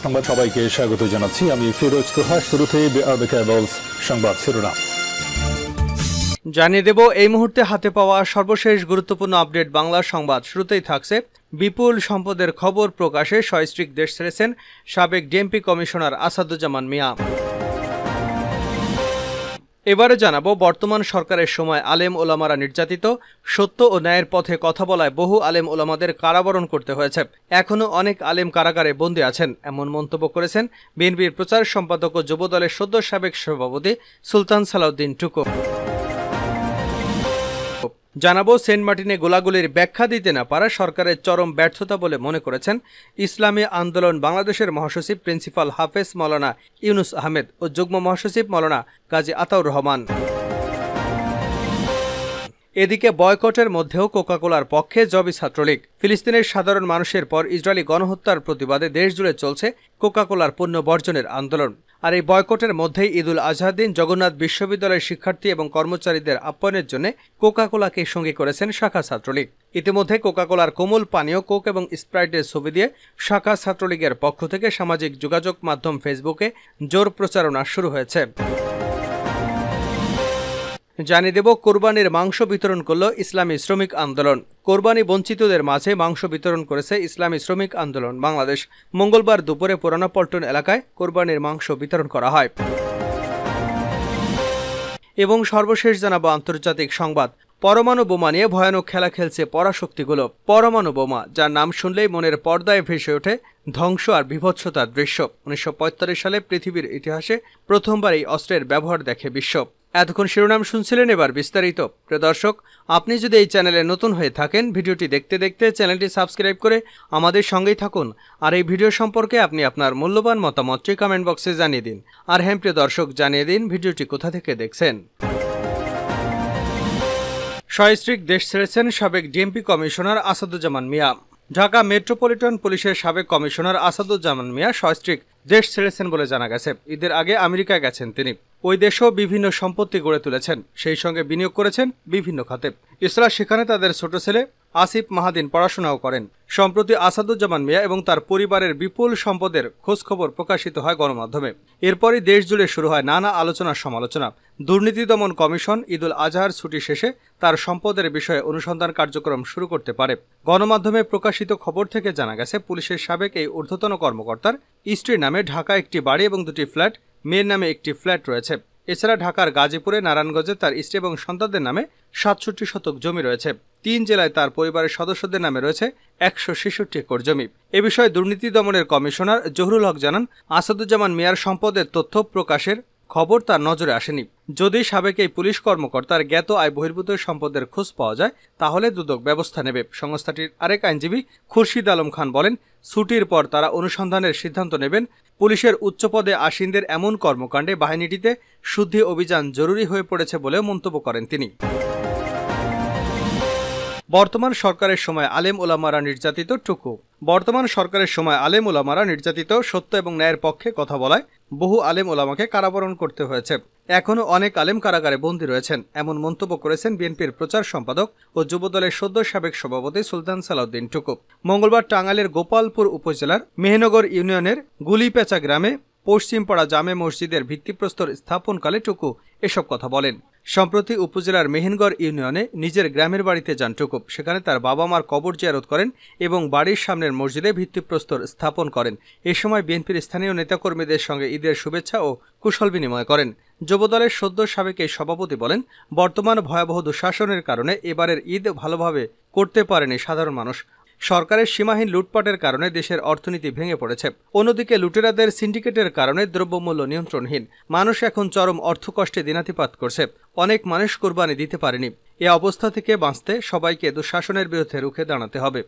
সংবাদ সবাইকে স্বাগত জানাচ্ছি। আমি ফিরোজ তোহা। শুরুতেই সংবাদ শিরোনাম জানিয়ে দেব এই মুহূর্তে হাতে পাওয়া সর্বশেষ গুরুত্বপূর্ণ আপডেট বাংলা সংবাদ। শুরুতেই থাকছে বিপুল সম্পদের খবর প্রকাশে সস্ত্রীক দেশ ছেড়েছেন সাবেক ডিএমপি কমিশনার আসাদুজ্জামান মিয়া। এবারে জানাবো বর্তমান সরকারের সময় আলেম ওলামারা নির্যাতিত, সত্য ও ন্যায়ের পথে কথা বলায় বহু আলেম ওলামাদের কারাবরণ করতে হয়েছে। এখনও অনেক আলেম কারাগারে বন্দী আছেন, এমন মন্তব্য করেছেন বিএনপির প্রচার সম্পাদক ও যুবদলের সদ্য সাবেক সভাপতি সুলতান সালাউদ্দিন টুকু। জানাবো সেন্ট মার্টিনে গোলাগুলির ব্যাখ্যা দিতে না পারা সরকারের চরম ব্যর্থতা বলে মনে করেছেন ইসলামী আন্দোলন বাংলাদেশের মহাসচিব প্রিন্সিপাল হাফেজ মাওলানা ইউনুস আহমেদ ও যুগ্ম মহাসচিব মাওলানা কাজী আতাউর রহমান। এদিকে বয়কটের মধ্যেও কোকাকোলার পক্ষে জবি ছাত্রলীগ। ফিলিস্তিনের সাধারণ মানুষের পর ইসরায়েলি গণহত্যার প্রতিবাদে দেশজুড়ে চলছে কোকাকোলার পণ্য বর্জনের আন্দোলন। আর এই বয়কটের মধ্যেই ঈদুল আজহার দিন জগন্নাথ বিশ্ববিদ্যালয়ের শিক্ষার্থী এবং কর্মচারীদের আপ্যায়নের জন্য কোকাকোলাকে সঙ্গী করেছেন শাখা ছাত্রলীগ। ইতিমধ্যে কোকাকোলার কোমল পানীয় কোক এবং স্প্রাইটের ছবি দিয়ে শাখা ছাত্রলীগের পক্ষ থেকে সামাজিক যোগাযোগ মাধ্যম ফেসবুকে জোর প্রচারণা শুরু হয়েছে। জানিয়ে দেব কোরবানির মাংস বিতরণ করল ইসলামী শ্রমিক আন্দোলন। কোরবানি বঞ্চিতদের মাঝে মাংস বিতরণ করেছে ইসলামী শ্রমিক আন্দোলন বাংলাদেশ। মঙ্গলবার দুপুরে পুরানা পল্টন এলাকায় কোরবানির মাংস বিতরণ করা হয়। এবং সর্বশেষ জানাবো আন্তর্জাতিক সংবাদ। পরমাণু বোমা নিয়ে ভয়ানক খেলা খেলছে পরাশক্তিগুলো। পরমাণু বোমা, যার নাম শুনলেই মনের পর্দায় ভেসে ওঠে ধ্বংস আর বিভৎসতার দৃশ্য। 1945 সালে পৃথিবীর ইতিহাসে প্রথমবার এই অস্ত্রের ব্যবহার দেখে বিশ্ব। এতক্ষণ শিরোনাম শুনছিলেন, এবার বিস্তারিত। প্রিয় দর্শক, আপনি যদি এই চ্যানেলে নতুন হয়ে থাকেন, ভিডিওটি দেখতে দেখতে চ্যানেলটি সাবস্ক্রাইব করে আমাদের সঙ্গেই থাকুন। আর এই ভিডিও সম্পর্কে আপনি আপনার মূল্যবান মতামতটি কমেন্ট বক্সে জানিয়ে দিন। আর হ্যাঁ প্রিয় দর্শক, জানিয়ে দিন ভিডিওটি কোথা থেকে দেখছেন। সস্ত্রীক দেশ ছেড়েছেন সাবেক ডিএমপি কমিশনার আসাদুজ্জামান মিয়া। ঢাকা মেট্রোপলিটন পুলিশের সাবেক কমিশনার আসাদুজ্জামান মিয়া সস্ত্রীক দেশ ছেড়েছেন বলে জানা গেছে। ঈদের আগে আমেরিকা গেছেন তিনি। ওই দেশেও বিভিন্ন সম্পত্তি গড়ে তুলেছেন, সেই সঙ্গে বিনিয়োগ করেছেন বিভিন্ন খাতে। এছাড়া সেখানে তাদের ছোট ছেলে আসিফ মাহাদিন পড়াশোনাও করেন। সম্প্রতি আসাদুজ্জামান মিয়া এবং তার পরিবারের বিপুল সম্পদের খোঁজখবর প্রকাশিত হয় গণমাধ্যমে। এরপরই দেশ জুড়ে শুরু হয় নানা আলোচনা সমালোচনা। দুর্নীতি দমন কমিশন ঈদুল আজহার ছুটি শেষে তার সম্পদের বিষয়ে অনুসন্ধান কার্যক্রম শুরু করতে পারে। গণমাধ্যমে প্রকাশিত খবর থেকে জানা গেছে পুলিশের সাবেক এই ঊর্ধ্বতন কর্মকর্তার স্ত্রীর নামে ঢাকা একটি বাড়ি এবং দুটি ফ্ল্যাট, মেয়ের নামে একটি ফ্ল্যাট রয়েছে। এছাড়া ঢাকার গাজীপুরে, নারায়ণগঞ্জে তার স্ত্রী এবং সন্তানদের নামে 67 শতক জমি রয়েছে। 3 জেলায় তার পরিবারের সদস্যদের নামে রয়েছে 166 একর জমি। এ বিষয়ে দুর্নীতি দমনের কমিশনার জহুরুল হক জানান, আসাদুজ্জামান মিয়ার সম্পদের তথ্য প্রকাশের খবর তার নজরে আসেনি। যদি সাবেক এই পুলিশ কর্মকর্তার জ্ঞাত আয় বহির্ভূত সম্পদের খোঁজ পাওয়া যায়, তাহলে দুদক ব্যবস্থা নেবে। সংস্থাটির আরেক আইনজীবী খুরশিদ আলম খান বলেন, ছুটির পর তারা অনুসন্ধানের সিদ্ধান্ত নেবেন। পুলিশের উচ্চপদে আসীনদের এমন কর্মকাণ্ডে বাহিনীটিতে শুদ্ধি অভিযান জরুরি হয়ে পড়েছে বলেও মন্তব্য করেন তিনি। বর্তমান সরকারের সময় আলেম ওলামারা নির্যাতিত টুকু। বর্তমান সরকারের সময় আলেম ওলামারা নির্যাতিত, সত্য এবং ন্যায়ের পক্ষে কথা বলায় বহু আলেম ওলামাকে কারাবরণ করতে হয়েছে। এখনও অনেক আলেম কারাগারে বন্দী রয়েছেন, এমন মন্তব্য করেছেন বিএনপির প্রচার সম্পাদক ও যুবদলের সদ্য সাবেক সভাপতি সুলতান সালাউদ্দিন টুকু। মঙ্গলবার টাঙ্গাইলের গোপালপুর উপজেলার মেহেনগর ইউনিয়নের গুলিপেচা গ্রামে পশ্চিমপাড়া জামে মসজিদের ভিত্তিপ্রস্তর স্থাপনকালে টুকু এসব কথা বলেন। সম্প্রতি উপজেলার মেহেনগড় ইউনিয়নে নিজের গ্রামের বাড়িতে যান টুকু। সেখানে তার বাবা মার কবর জিয়ারত করেন এবং বাড়ির সামনের মসজিদে ভিত্তিপ্রস্তর স্থাপন করেন। এ সময় বিএনপির স্থানীয় নেতাকর্মীদের সঙ্গে ঈদের শুভেচ্ছা ও কুশল বিনিময় করেন। যুবদলের সদ্য সাবেক এই সভাপতি বলেন, বর্তমান ভয়াবহ দুঃশাসনের কারণে এবারের ঈদ ভালোভাবে করতে পারেনি সাধারণ মানুষ। সরকারের সীমাহীন লুটপাটের কারণে দেশের অর্থনীতি ভেঙে পড়েছে। অন্যদিকে লুটেরাদের সিন্ডিকেটের কারণে দ্রব্যমূল্য নিয়ন্ত্রণহীন। মানুষ এখন চরম অর্থকষ্টে দিনাতিপাত করছে। অনেক মানুষ কোরবানি দিতে পারেনি। এ অবস্থা থেকে বাঁচতে সবাইকে দুঃশাসনের বিরুদ্ধে রুখে দাঁড়াতে হবে।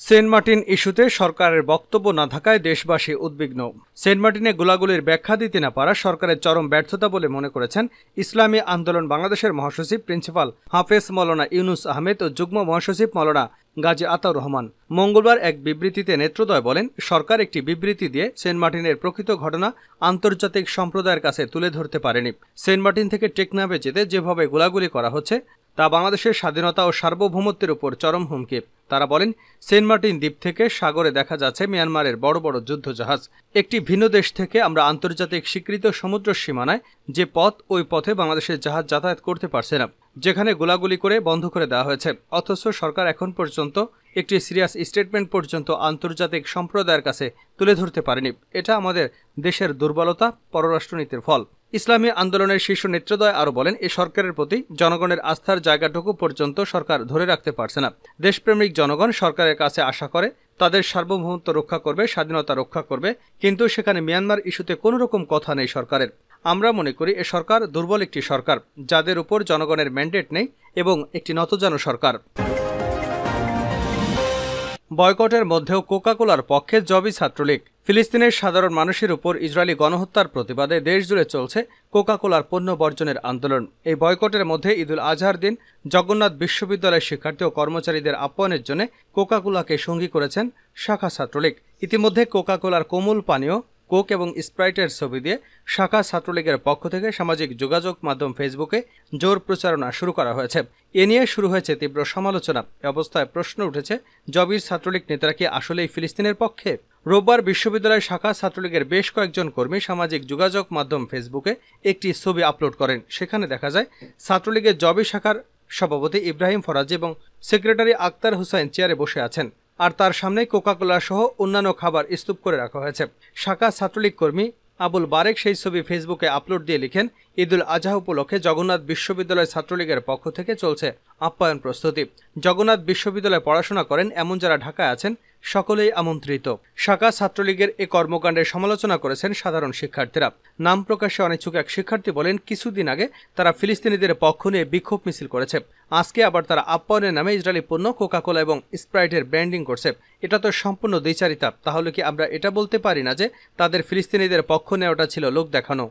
সেন্ট মার্টিন ইস্যুতে সরকারের বক্তব্য না থাকায় দেশবাসী উদ্বিগ্ন। সেন্ট মার্টিনে গোলাগুলির ব্যাখ্যা দিতে না পারা সরকারের চরম ব্যর্থতা বলে মনে করেছেন ইসলামী আন্দোলন বাংলাদেশের মহাসচিব প্রিন্সিপাল হাফেজ মাওলানা ইউনুস আহমেদ ও যুগ্ম মহাসচিব মাওলানা গাজী আতাউর রহমান। মঙ্গলবার এক বিবৃতিতে নেত্রদ্বয় বলেন, সরকার একটি বিবৃতি দিয়ে সেন্ট মার্টিনের প্রকৃত ঘটনা আন্তর্জাতিক সম্প্রদায়ের কাছে তুলে ধরতে পারেনি। সেন্ট মার্টিন থেকে টেকনাফে যেতে যেভাবে গোলাগুলি করা হচ্ছে তা বাংলাদেশের স্বাধীনতা ও সার্বভৌমত্বের উপর চরম হুমকি। তারা বলেন, সেন্ট মার্টিন দ্বীপ থেকে সাগরে দেখা যাচ্ছে মিয়ানমারের বড় বড় যুদ্ধজাহাজ। একটি ভিন্ন দেশ থেকে আমরা আন্তর্জাতিক স্বীকৃত সমুদ্র সীমানায় যে পথ, ওই পথে বাংলাদেশের জাহাজ যাতায়াত করতে পারছে না, যেখানে গোলাগুলি করে বন্ধ করে দেওয়া হয়েছে। অথচ সরকার এখন পর্যন্ত একটি সিরিয়াস স্টেটমেন্ট পর্যন্ত আন্তর্জাতিক সম্প্রদায়ের কাছে তুলে ধরতে পারেনি। এটা আমাদের দেশের দুর্বলতা, পররাষ্ট্রনীতির ফল। ইসলামী আন্দোলনের শীর্ষ নেতৃত্বদ্বয় আরও বলেন, এ সরকারের প্রতি জনগণের আস্থার জায়গাটুকু পর্যন্ত সরকার ধরে রাখতে পারছে না। দেশপ্রেমিক জনগণ সরকারের কাছে আশা করে তাদের সার্বভৌমত্ব রক্ষা করবে, স্বাধীনতা রক্ষা করবে, কিন্তু সেখানে মিয়ানমার ইস্যুতে কোনো রকম কথা নেই সরকারের। আমরা মনে করি এ সরকার দুর্বল একটি সরকার, যাদের উপর জনগণের ম্যান্ডেট নেই এবং একটি নতজানু সরকার। বয়কটের মধ্যেও কোকা-কোলার পক্ষে জবি ছাত্রলীগ। ফিলিস্তিনের সাধারণ মানুষের উপর ইসরায়েলি গণহত্যার প্রতিবাদে দেশজুড়ে চলছে কোকা-কোলার পণ্য বর্জনের আন্দোলন। এই বয়কটের মধ্যে ঈদুল আজহার দিন জগন্নাথ বিশ্ববিদ্যালয়ের শিক্ষার্থী ও কর্মচারীদের আপ্যায়নের জন্য কোকা-কোলাকে সঙ্গী করেছেন শাখা ছাত্রলীগ। ইতিমধ্যে কোকা-কোলার কোমল পানীয়, কোক এবং স্প্রাইটের ছবি দিয়ে শাখা ছাত্রলীগের পক্ষ থেকে সামাজিক যোগাযোগ মাধ্যম ফেসবুকে জোর প্রচারণা শুরু করা হয়েছে। এ নিয়ে শুরু হয়েছে তীব্র সমালোচনা। এ অবস্থায় প্রশ্ন উঠেছে, জবির ছাত্রলীগ নেতারা কি আসলেই ফিলিস্তিনের পক্ষে? রোববার বিশ্ববিদ্যালয় শাখা ছাত্রলীগের বেশ কয়েকজন কর্মী সামাজিক যোগাযোগ মাধ্যম ফেসবুকে একটি ছবি আপলোড করেন। সেখানে দেখা যায় ছাত্রলীগের জবি শাখার সভাপতি ইব্রাহিম ফরাজি এবং সেক্রেটারি আক্তার হুসাইন চেয়ারে বসে আছেন, আর তার সামনে কোকা-কোলা সহ অন্যান্য খাবার স্তূপ করে রাখা হয়েছে। শাখা ছাত্রলীগ কর্মী আবুল বারেক সেই ছবি ফেসবুকে আপলোড দিয়ে লিখেন, ঈদুল আজহা উপলক্ষে জগন্নাথ বিশ্ববিদ্যালয় ছাত্রলীগের পক্ষ থেকে চলছে আপ্যায়ন প্রস্তুতি। জগন্নাথ বিশ্ববিদ্যালয়ে পড়াশোনা করেন এমন যারা ঢাকায় আছেন সকলেই আমন্ত্রিত। শাখা ছাত্রলীগের এ কর্মকাণ্ডের সমালোচনা করেছেন সাধারণ শিক্ষার্থীরা। নাম প্রকাশে অনিচ্ছুক এক শিক্ষার্থী বলেন, কিছুদিন আগে তারা ফিলিস্তিনিদের পক্ষ নিয়ে বিক্ষোভ মিছিল করেছে, আজকে আবার তারা আপ্যায়নের নামে ইসরায়েলি পণ্য কোকা-কোলা এবং স্প্রাইটের ব্র্যান্ডিং করছে। এটা তো সম্পূর্ণ দ্বিচারিতা। তাহলে কি আমরা এটা বলতে পারি না যে তাদের ফিলিস্তিনিদের পক্ষ নেওয়াটা ছিল লোক দেখানো?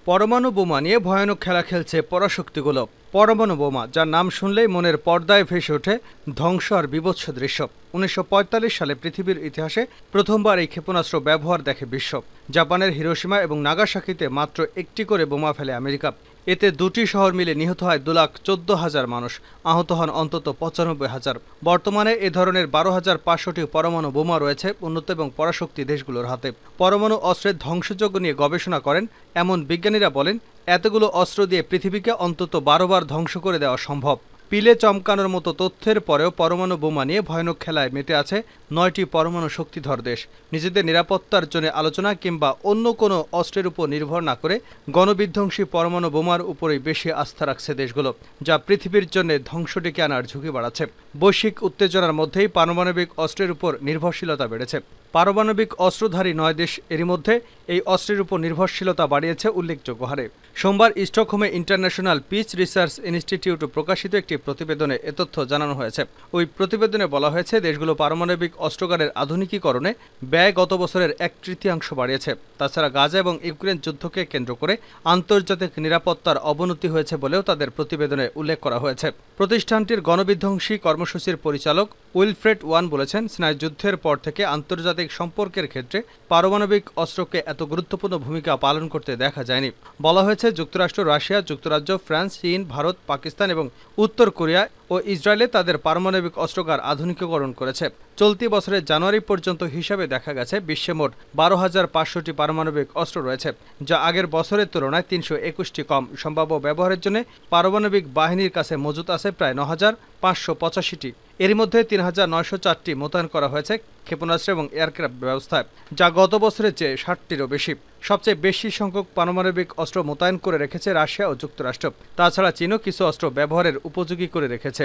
পরমাণু বোমা নিয়ে ভয়ানক খেলা খেলছে পরাশক্তিগুলো। পরমাণু বোমা, যার নাম শুনলেই মনের পর্দায় ভেসে ওঠে ধ্বংস আর বীভৎস দৃশ্য। 1945 সালে পৃথিবীর ইতিহাসে প্রথমবার এই ক্ষেপণাস্ত্র ব্যবহার দেখে বিশ্ব। জাপানের হিরোশিমা এবং নাগাসাকিতে মাত্র একটি করে বোমা ফেলে আমেরিকা। এতে দুটি শহর মিলে নিহত হয় 2,14,000 মানুষ, আহত হন অন্তত 95,000। বর্তমানে এ ধরনের 12,500টি পরমাণু বোমা রয়েছে উন্নত এবং পরাশক্তি দেশগুলোর হাতে। পরমাণু অস্ত্রের ধ্বংসযজ্ঞ নিয়ে গবেষণা করেন এমন বিজ্ঞানীরা বলেন, এতগুলো অস্ত্র দিয়ে পৃথিবীকে অন্তত 12 বার ধ্বংস করে দেওয়া সম্ভব। পিলে চমকানোর মতো তথ্যের পরেও পরমাণু বোমা নিয়ে ভয়ানক খেলায় মেতে আছে 9টি পরমাণু শক্তিধর দেশ। নিজেদের নিরাপত্তার জন্য আলোচনা কিংবা অন্য কোনো অস্ত্রের উপর নির্ভর না করে গণবিধ্বংসী পরমাণু বোমার উপরেই বেশি আস্থা রাখছে দেশগুলো, যা পৃথিবীর জন্য ধ্বংস ডেকে আনার ঝুঁকি বাড়াচ্ছে। বৈশ্বিক উত্তেজনার মধ্যেই পারমাণবিক অস্ত্রের উপর নির্ভরশীলতা বেড়েছে। পারমাণবিক অস্ত্রধারী 9 দেশ এরই মধ্যে এই অস্ত্রের উপর নির্ভরশীলতা বাড়িয়েছে উল্লেখযোগ্য হারে। সোমবার স্টকহোমে ইন্টারন্যাশনাল পিস রিসার্চ ইনস্টিটিউট প্রকাশিত একটি প্রতিবেদনে এ তথ্য জানানো হয়েছে। ওই প্রতিবেদনে বলা হয়েছে, দেশগুলো পারমাণবিক অস্ত্রাগারের আধুনিকীকরণে ব্যয় গত বছরের 1/3 বাড়িয়েছে। তাছাড়া গাজা এবং ইউক্রেন যুদ্ধকে কেন্দ্র করে আন্তর্জাতিক নিরাপত্তার অবনতি হয়েছে বলেও তাদের প্রতিবেদনে উল্লেখ করা হয়েছে। প্রতিষ্ঠানটির গণবিধ্বংসী কর্মসূচির পরিচালক উইলফ্রেড ওয়ান বলেছেন, স্নায়ুযুদ্ধের পর থেকে আন্তর্জাতিক সম্পর্কের ক্ষেত্রে পারমাণবিক অস্ত্রকে এত গুরুত্বপূর্ণ ভূমিকা পালন করতে দেখা যায়নি। বলা হয়েছে, যুক্তরাষ্ট্র, রাশিয়া, যুক্তরাজ্য, ফ্রান্স, চীন, ভারত, পাকিস্তান এবং উত্তর কোরিয়া ও ইসরায়েলে তাদের পারমাণবিক অস্ত্রাগার আধুনিকীকরণ করেছে। চলতি বছরের জানুয়ারি পর্যন্ত হিসাবে দেখা গেছে বিশ্বে মোট 12,500টি পারমাণবিক অস্ত্র রয়েছে, যা আগের বছরের তুলনায় 321টি কম। সম্ভাব্য ব্যবহারের জন্য পারমাণবিক বাহিনীর কাছে মজুত আছে প্রায় 9,585টি। এর মধ্যে 3,904টি মোতায়েন করা হয়েছে ক্ষেপণাস্ত্র এবং এয়ারক্রাফট ব্যবস্থায়, যা গত বছরের চেয়ে 60টিরও বেশি। সবচেয়ে বেশি সংখ্যক পারমাণবিক অস্ত্র মোতায়েন করে রেখেছে রাশিয়া ও যুক্তরাষ্ট্র। তাছাড়া চীনও কিছু অস্ত্র ব্যবহারের উপযোগী করে রেখেছে।